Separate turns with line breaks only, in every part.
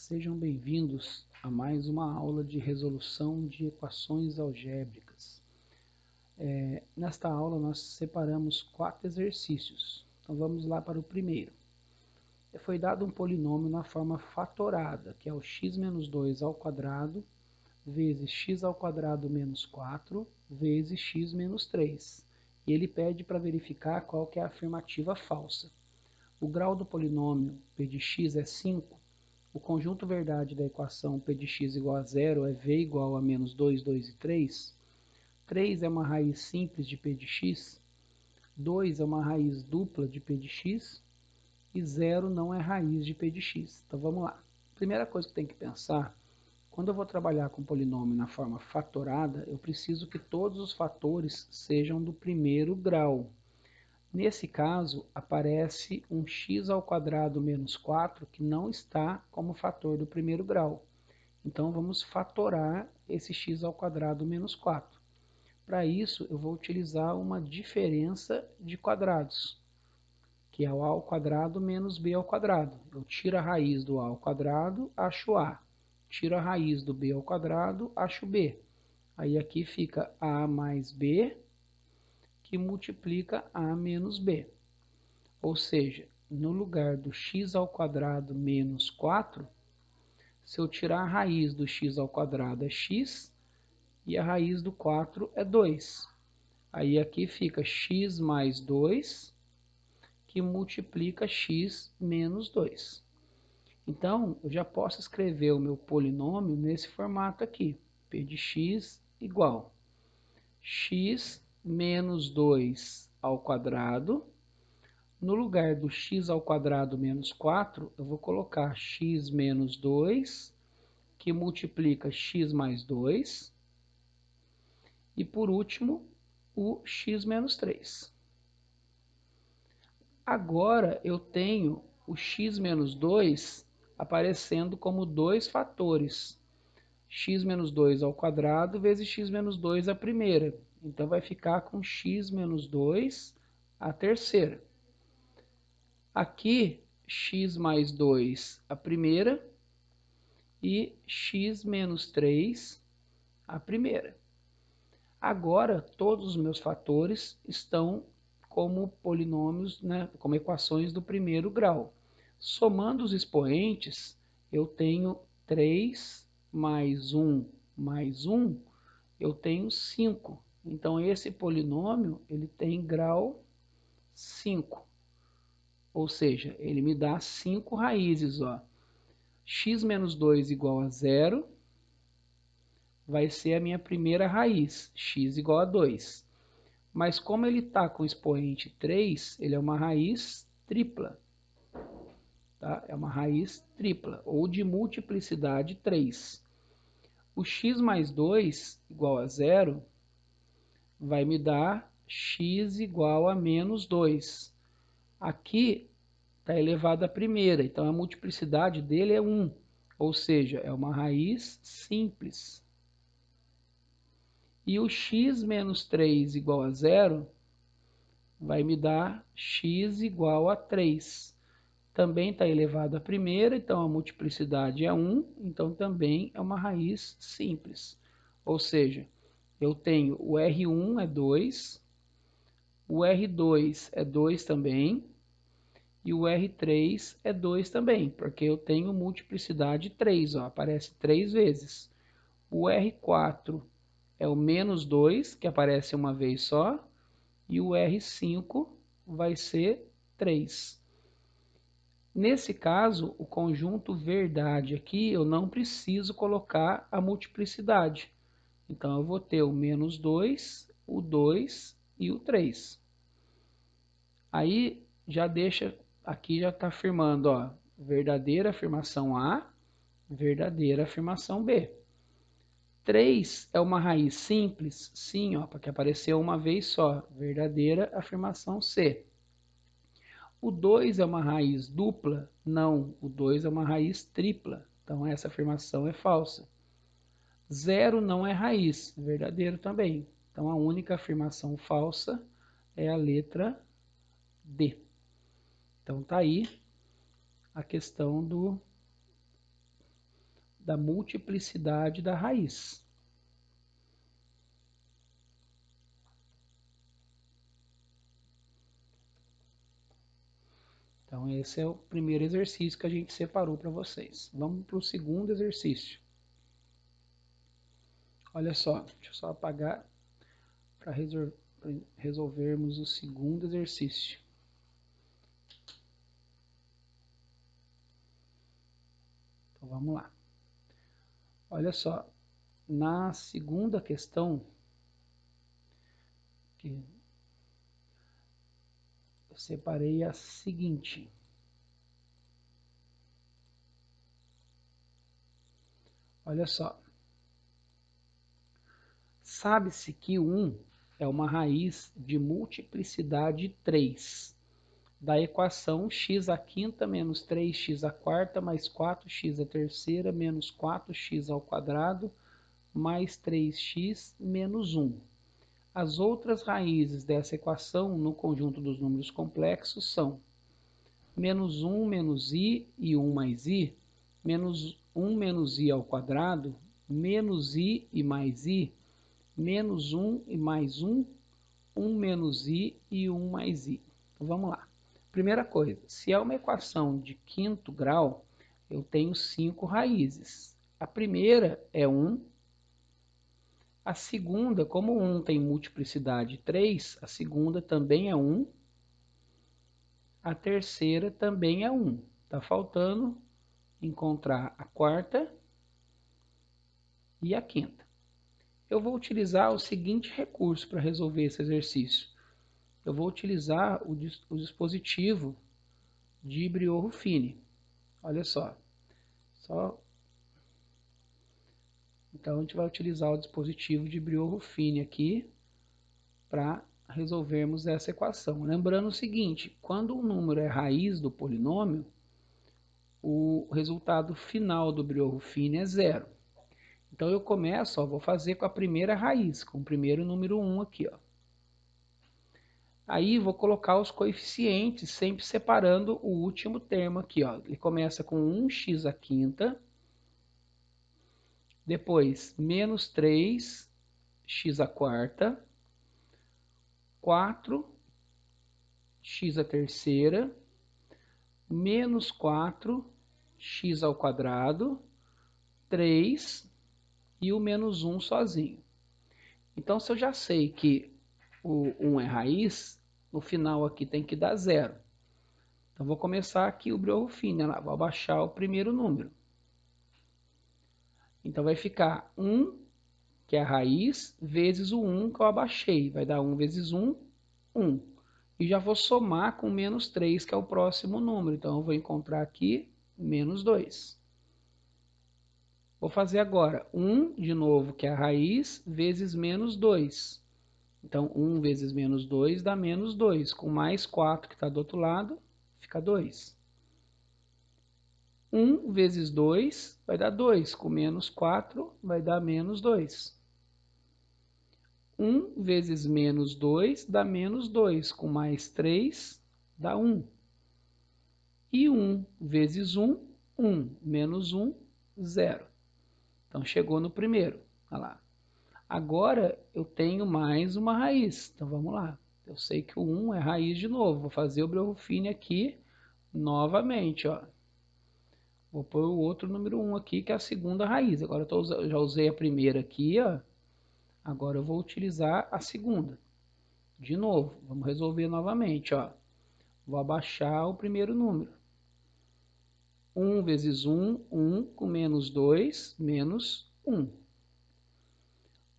Sejam bem-vindos a mais uma aula de resolução de equações algébricas. Nesta aula nós separamos 4 exercícios. Então vamos lá para o primeiro. Foi dado um polinômio na forma fatorada, que é o x menos 2 ao quadrado vezes x ao quadrado menos 4 vezes x menos 3. E ele pede para verificar qual que é a afirmativa falsa. O grau do polinômio p de x é 5. O conjunto verdade da equação p de x igual a zero é v igual a menos 2, 2 e 3. 3 é uma raiz simples de p de x. 2 é uma raiz dupla de p de x. E 0 não é raiz de p de x. Então vamos lá. Primeira coisa que tem que pensar, quando eu vou trabalhar com polinômio na forma fatorada, eu preciso que todos os fatores sejam do primeiro grau. Nesse caso, aparece um x ao quadrado menos 4 que não está como fator do primeiro grau. Então, vamos fatorar esse x ao quadrado menos 4. Para isso, eu vou utilizar uma diferença de quadrados, que é o a ao quadrado menos b ao quadrado. Eu tiro a raiz do a ao quadrado, acho a. Tiro a raiz do b ao quadrado, acho b. Aí aqui fica a mais b, que multiplica a menos b. Ou seja, no lugar do x ao quadrado menos 4, se eu tirar a raiz do x ao quadrado é x, e a raiz do 4 é 2. Aí aqui fica x mais 2, que multiplica x menos 2. Então, eu já posso escrever o meu polinômio nesse formato aqui. P de x igual x menos 2 ao quadrado. No lugar do x ao quadrado menos 4, eu vou colocar x menos 2, que multiplica x mais 2. E por último, o x menos 3. Agora eu tenho o x menos 2 aparecendo como dois fatores. X menos 2 ao quadrado vezes x menos 2 a primeira. Então vai ficar com x menos 2 a terceira. Aqui, x mais 2 a primeira e x menos 3 a primeira. Agora, todos os meus fatores estão como polinômios, né, como equações do primeiro grau. Somando os expoentes, eu tenho 3 mais 1 mais 1, eu tenho 5. Então, esse polinômio ele tem grau 5. Ou seja, ele me dá 5 raízes. Ó. X menos 2 igual a 0 vai ser a minha primeira raiz, x igual a 2. Mas como ele está com expoente 3, ele é uma raiz tripla. Tá? É uma raiz tripla, ou de multiplicidade 3. O x mais 2 igual a 0 vai me dar x igual a menos 2. Aqui está elevado à primeira, então a multiplicidade dele é 1, ou seja, é uma raiz simples. E o x menos 3 igual a 0 vai me dar x igual a 3. Também está elevado à primeira, então a multiplicidade é 1, então também é uma raiz simples. Ou seja, eu tenho o R1 é 2, o R2 é 2 também, e o R3 é 2 também, porque eu tenho multiplicidade 3, ó, aparece 3 vezes. O R4 é o menos 2, que aparece uma vez só, e o R5 vai ser 3. Nesse caso, o conjunto verdade aqui, eu não preciso colocar a multiplicidade. Então, eu vou ter o menos 2, o 2 e o 3. Aí, já deixa, aqui já está afirmando, ó, verdadeira afirmação A, verdadeira afirmação B. 3 é uma raiz simples? Sim, ó, porque apareceu uma vez só. Verdadeira afirmação C. O 2 é uma raiz dupla? Não, o 2 é uma raiz tripla. Então, essa afirmação é falsa. 0 não é raiz, verdadeiro também. Então, a única afirmação falsa é a letra D. Então, tá aí a questão do da multiplicidade da raiz. Então, esse é o primeiro exercício que a gente separou para vocês. Vamos para o segundo exercício. Olha só, deixa eu só apagar para resolvermos o segundo exercício. Então, vamos lá. Olha só, na segunda questão, que eu separei a seguinte. Olha só. Sabe-se que 1 é uma raiz de multiplicidade 3 da equação x à quinta menos 3x à quarta mais 4x à terceira menos 4x ao quadrado mais 3x menos 1. As outras raízes dessa equação no conjunto dos números complexos são menos 1 menos i e 1 mais i, menos 1 menos i ao quadrado, menos i e mais i, menos 1 e mais 1, 1 menos i e 1 mais i. Então, vamos lá. Primeira coisa, se é uma equação de quinto grau, eu tenho 5 raízes. A primeira é 1. A segunda, como 1 tem multiplicidade 3, a segunda também é 1. A terceira também é 1. Está faltando encontrar a quarta e a quinta. Eu vou utilizar o seguinte recurso para resolver esse exercício. Eu vou utilizar o dispositivo de Briot-Ruffini. Olha só. Então, a gente vai utilizar o dispositivo de Briot-Ruffini aqui para resolvermos essa equação. Lembrando o seguinte, quando um número é raiz do polinômio, o resultado final do Briot-Ruffini é 0. Então, eu começo, vou fazer com a primeira raiz, com o primeiro número 1 aqui, ó. Aí vou colocar os coeficientes, sempre separando o último termo aqui, ó. Ele começa com 1x à quinta, depois menos 3x à quarta, 4x à terceira, menos 4x ao quadrado, 3 e o menos 1 sozinho. Então, se eu já sei que o 1 é raiz, no final aqui tem que dar 0. Então, vou começar aqui o Briot-Ruffini, vou abaixar o primeiro número. Então, vai ficar 1, que é a raiz, vezes o 1 que eu abaixei. Vai dar 1 vezes 1, 1. E já vou somar com menos 3, que é o próximo número. Então, eu vou encontrar aqui menos 2. Vou fazer agora 1, de novo, que é a raiz, vezes menos 2. Então, 1 vezes menos 2 dá menos 2. Com mais 4 que está do outro lado, fica 2. 1 vezes 2 vai dar 2. Com menos 4 vai dar menos 2. 1 vezes menos 2 dá menos 2. Com mais 3 dá 1. E 1 vezes 1, 1. Menos 1, 0. Então, chegou no primeiro. Olha lá. Agora, eu tenho mais uma raiz. Então, vamos lá. Eu sei que o 1 é raiz de novo. Vou fazer o Briot-Ruffini aqui novamente. Ó. Vou pôr o outro número 1 aqui, que é a segunda raiz. Agora, eu já usei a primeira aqui. Ó. Agora, eu vou utilizar a segunda. De novo, vamos resolver novamente. Ó. Vou abaixar o primeiro número. 1 vezes 1, 1, com menos 2, menos 1.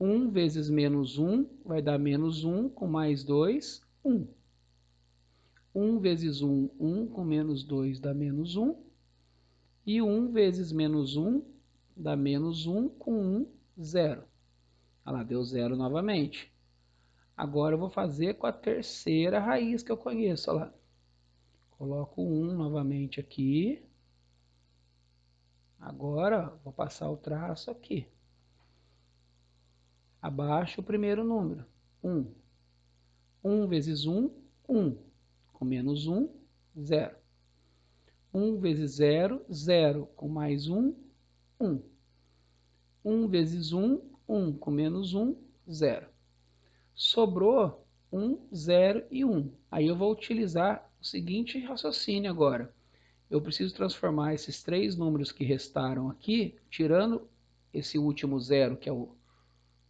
1 vezes menos 1 vai dar menos 1, com mais 2, 1. 1 vezes 1, 1, com menos 2 dá menos 1. E 1 vezes menos 1 dá menos 1, com 1, 0. Olha lá, deu 0 novamente. Agora eu vou fazer com a terceira raiz que eu conheço. Olha lá. Coloco 1 novamente aqui. Agora, vou passar o traço aqui. Abaixo o primeiro número, 1. 1 vezes 1, 1. Com menos 1, 0. 1 vezes 0, 0. Com mais 1, 1. 1 vezes 1, 1 com menos 1, 0. Sobrou 1, 0 e 1. Aí eu vou utilizar o seguinte raciocínio agora. Eu preciso transformar esses três números que restaram aqui, tirando esse último 0, que é o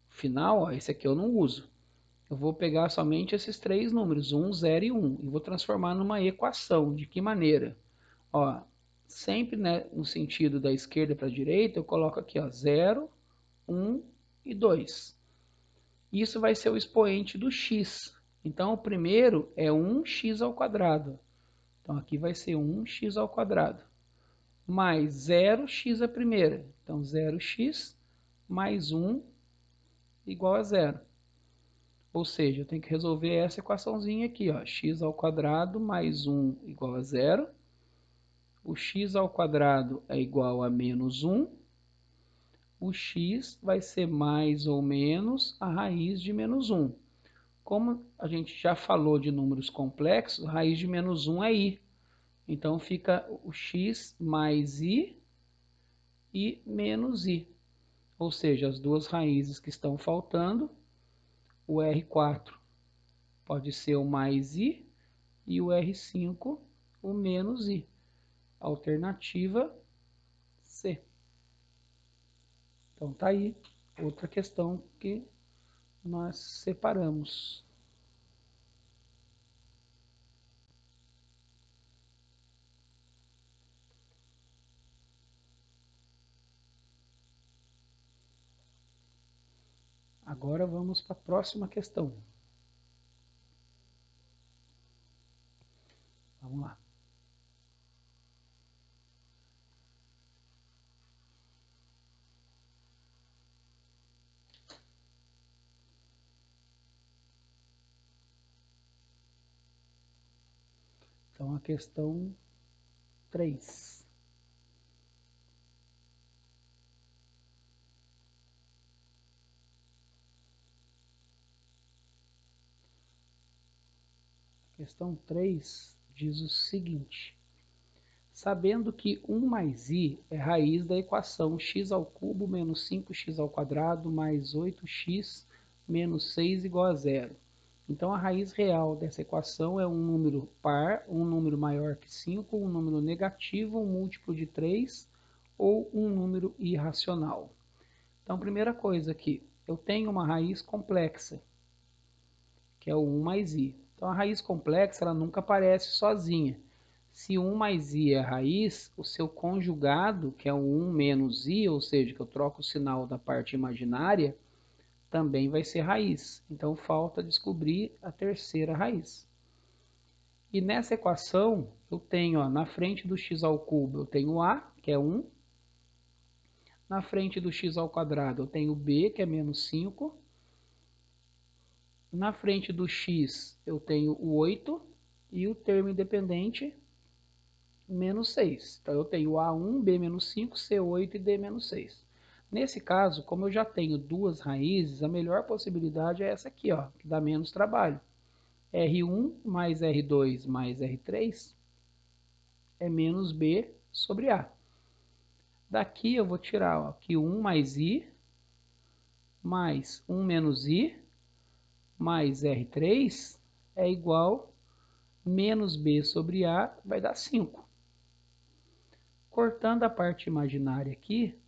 final, ó, esse aqui eu não uso. Eu vou pegar somente esses três números, 1, 0 e 1, e vou transformar numa equação. De que maneira? Ó, sempre, né, no sentido da esquerda para a direita, eu coloco aqui, ó, 0, 1 e 2. Isso vai ser o expoente do x. Então, o primeiro é 1x ao quadrado. Então, aqui vai ser 1x ao quadrado. Mais 0x a primeira. Então, 0x mais 1 igual a 0. Ou seja, eu tenho que resolver essa equaçãozinha aqui, ó, x ao quadrado mais 1 igual a 0. O x ao quadrado é igual a menos 1. O x vai ser mais ou menos a raiz de menos 1. Como a gente já falou de números complexos, a raiz de menos 1 é i. Então, fica o x mais i e menos i. Ou seja, as duas raízes que estão faltando, o R4 pode ser o mais i e o R5 o menos i. Alternativa C. Então, tá aí outra questão que nós separamos. Agora vamos para a próxima questão. Vamos lá. Então, a questão 3. Questão 3 diz o seguinte: sabendo que 1 mais i é raiz da equação x ao cubo menos 5x ao quadrado mais 8x menos 6 igual a 0. Então, a raiz real dessa equação é um número par, um número maior que 5, um número negativo, um múltiplo de 3 ou um número irracional. Então, primeira coisa aqui, eu tenho uma raiz complexa, que é o 1 mais i. Então, a raiz complexa ela nunca aparece sozinha. Se 1 mais i é a raiz, o seu conjugado, que é o 1 menos i, ou seja, que eu troco o sinal da parte imaginária, também vai ser raiz. Então, falta descobrir a terceira raiz. E nessa equação, eu tenho, ó, na frente do x ao cubo, eu tenho a, que é 1. Na frente do x ao quadrado, eu tenho b, que é menos 5. Na frente do x, eu tenho o 8 e o termo independente, menos 6. Então, eu tenho A1, B menos 5, C8 e D menos 6. Nesse caso, como eu já tenho duas raízes, a melhor possibilidade é essa aqui, ó, que dá menos trabalho. R1 mais R2 mais R3 é menos B sobre A. Daqui eu vou tirar, ó, que 1 mais I mais 1 menos I mais R3 é igual a menos B sobre A, vai dar 5. Cortando a parte imaginária aqui,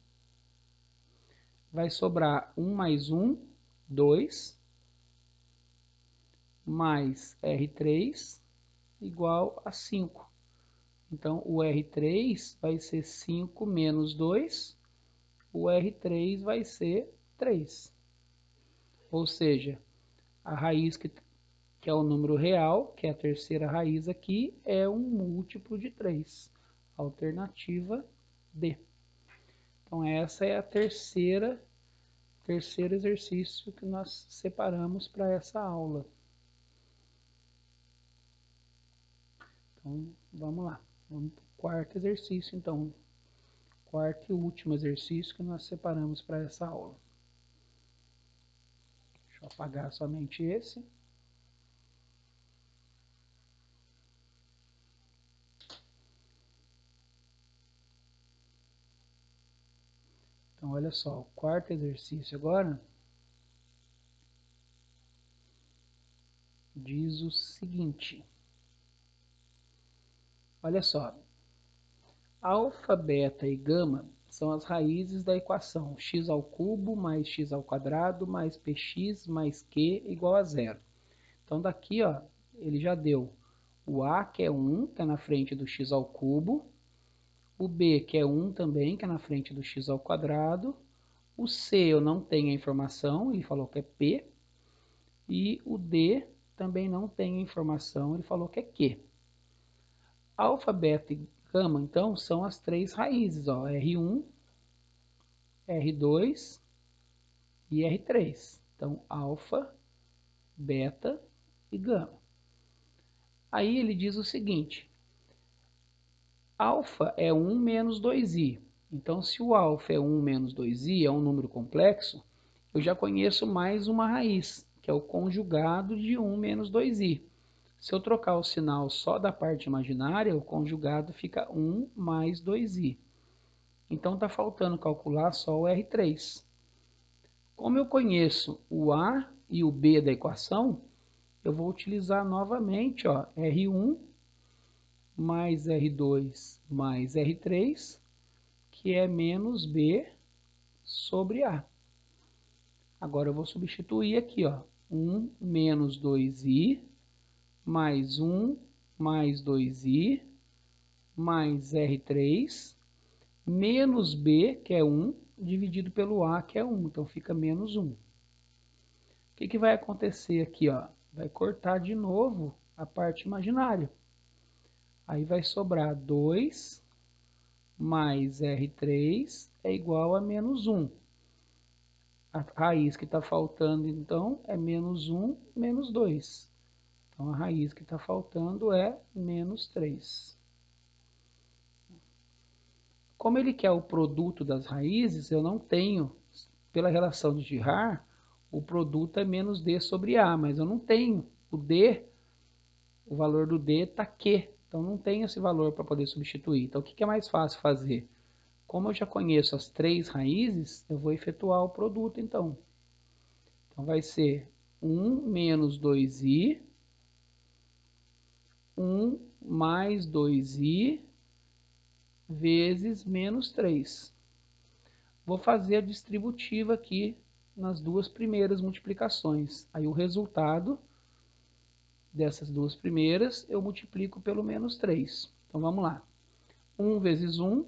vai sobrar 1 mais 1, 2, mais R3 igual a 5. Então, o R3 vai ser 5 menos 2, o R3 vai ser 3. Ou seja, a raiz que é o número real, que é a terceira raiz aqui, é um múltiplo de 3. Alternativa D. Então, essa é a terceiro exercício que nós separamos para essa aula. Então, vamos lá. Vamos para o quarto exercício, então. Quarto e último exercício que nós separamos para essa aula. Deixa eu apagar somente esse. Então, olha só, o quarto exercício agora diz o seguinte. Olha só, alfa, beta e gama são as raízes da equação x ao cubo mais x ao quadrado mais px mais q igual a zero. Então, daqui, ó, ele já deu o a, que é 1, que é na frente do x ao cubo, o b, que é 1 também, que é na frente do x ao quadrado, o c eu não tenho a informação, ele falou que é p, e o d também não tem a informação, ele falou que é q. Alfa, beta e gama, então, são as três raízes, ó, R1, R2 e R3. Então, alfa, beta e gama. Aí ele diz o seguinte, alfa é 1 menos 2i. Então, se o alfa é 1 menos 2i, é um número complexo, eu já conheço mais uma raiz, que é o conjugado de 1 menos 2i. Se eu trocar o sinal só da parte imaginária, o conjugado fica 1 mais 2i. Então, está faltando calcular só o R3. Como eu conheço o A e o B da equação, eu vou utilizar novamente, ó, R1 mais R2 mais R3, que é menos B sobre A. Agora eu vou substituir aqui, ó, 1 menos 2i, mais 1 mais 2i, mais R3, menos B, que é 1, dividido pelo A, que é 1. Então, fica menos 1. O que vai acontecer aqui, ó? Vai cortar de novo a parte imaginária. Aí vai sobrar 2 mais R3 é igual a menos 1. A raiz que está faltando, então, é menos 1 menos 2. Então, a raiz que está faltando é menos 3. Como ele quer o produto das raízes, eu não tenho, pela relação de Girard, o produto é menos D sobre A, mas eu não tenho o D, o valor do D está Q, então não tenho esse valor para poder substituir. Então, o que é mais fácil fazer? Como eu já conheço as três raízes, eu vou efetuar o produto, então. Então, vai ser 1 menos 2i, 1 mais 2i, vezes menos 3. Vou fazer a distributiva aqui nas duas primeiras multiplicações. Aí o resultado dessas duas primeiras eu multiplico pelo menos 3. Então vamos lá. 1 vezes 1,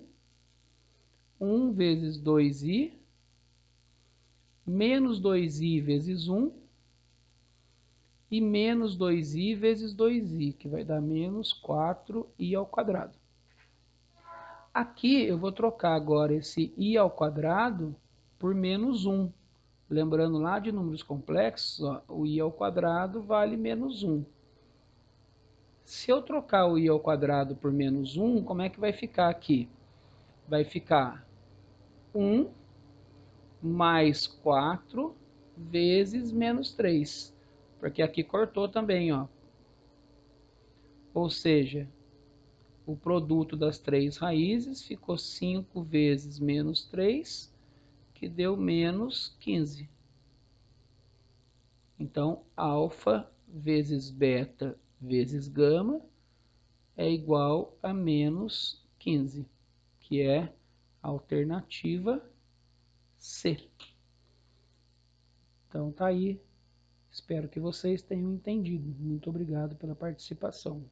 1 vezes 2i, menos 2i vezes 1, e menos 2i vezes 2i, que vai dar menos 4i ao quadrado. Aqui eu vou trocar agora esse i ao quadrado por menos 1. Lembrando lá de números complexos, ó, o i ao quadrado vale menos 1. Se eu trocar o i ao quadrado por menos 1, como é que vai ficar aqui? Vai ficar 1 mais 4 vezes menos 3. Porque aqui cortou também, ó. Ou seja, o produto das três raízes ficou 5 vezes menos 3, que deu menos 15. Então, alfa vezes beta vezes gama é igual a menos 15, que é a alternativa C. Então, tá aí. Espero que vocês tenham entendido. Muito obrigado pela participação.